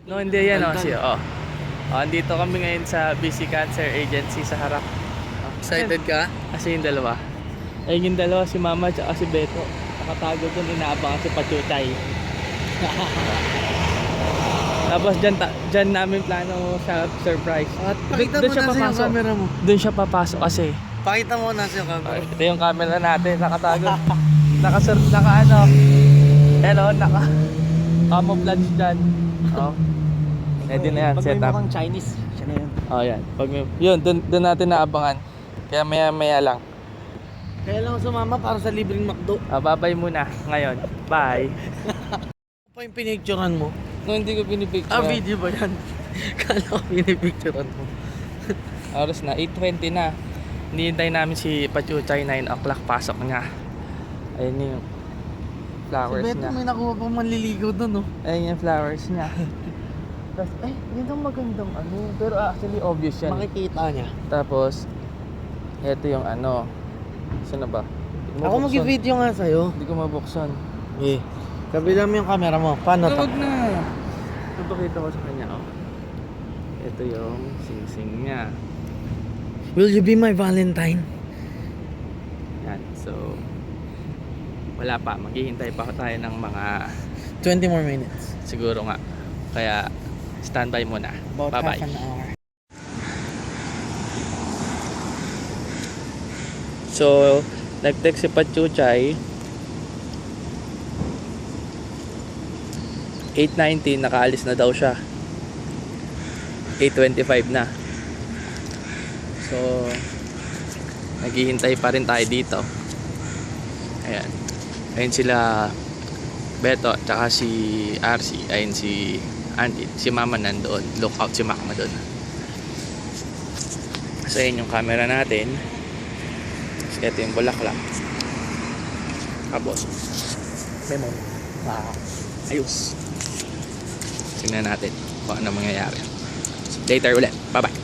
No, hindi yan oh. Andito kami ngayon sa BC Cancer Agency sa harap. Excited ka? Kasi yung dalawa. Ayun yung dalawa, si Mama at si Beto. Nakatago dun, inaabangan si Pachuchay. Tapos dyan namin plano sa surprise. At pakita mo na yung camera mo. Doon siya papasok kasi. Pakita mo na yung camera. Ito yung camera natin, nakatago. Camouflage dyan. Oh. Ready na yan, Pag set may up. mukhang Chinese, siya na yun. Oh, yan. Yun, doon natin naabangan. Kaya maya lang. Kaya lang ako sumama para sa libreng McDo. Bye-bye muna ngayon. Bye. Ano pa yung pinicturean mo? No, hindi ko pinipicture. Video ba yan? Kala ko pinipicturean mo. Oras na, 8:20 na. Hinihintay namin si Pachuchay, 9 o'clock pasok niya. Ayun yung Si flowers Beto niya. may nakuha pang manliligaw dun, oh. Ayun yung flowers niya. Tapos, yun ang magandang ano. Pero actually obvious yan. Makikita niya. Tapos, ito yung ano. Saan na ba? Ako mag-video nga sa'yo. Hindi ko mabuksan. Eh, kabila mo yung camera mo. Paano to? Huwag na. Ipakita ko sa kanya, oh. Ito yung sing-sing niya. Will you be my Valentine? Yan, so wala pa, maghihintay pa tayo ng mga 20 more minutes. siguro nga. Kaya standby muna. About Bye-bye. half an hour. So, nag-text si Pachuchay 8:19, nakaalis na daw siya. 8:25 na. So, naghihintay pa rin tayo dito. Ayan. Ayun sila Beto, tsaka si RC. Ayun si Auntie. Si Mama nandoon. Look out si Mama doon. So, ayun yung camera natin. Ito yung bulaklak. Tapos, lemon. Wow. Ayos. Tingnan natin kung ano mangyayari. Later ulit. Bye-bye.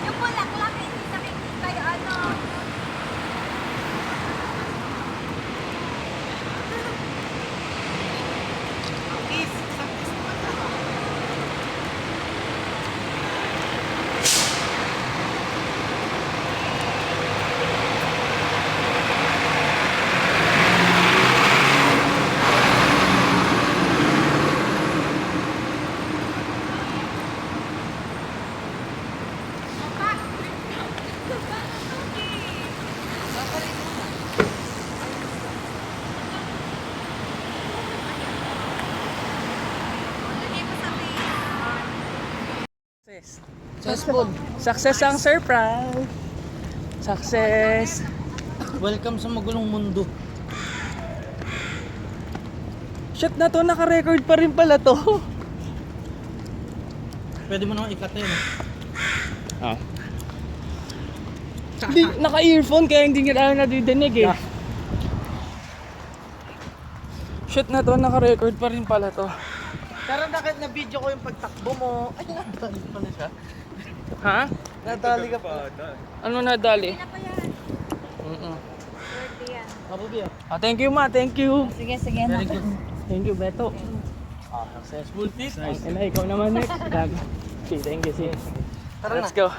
Yung bulaklak, hindi nakikita yung ano. Successful. Success ang surprise. Success. Welcome sa magulong mundo. Shit na to, naka-record pa rin pala to. Pwede mo naman ikat na yun. Oh. Hindi, naka-earphone kaya hindi nila nadidinig eh. Yeah. Shit na to, naka-record pa rin pala to. Pero nakit na video ko yung pagtakbo mo. Ay, nadali pala siya. Ha? Nadali ka pa. Ano nadali? Hindi na pa yan. Birthday yan. Mabubi ah. Oh, thank you ma, thank you. Sige, sige. Very good. Thank you Beto. Successful fit. Ikaw naman next. Okay, thank you sis. Tara na. Let's go.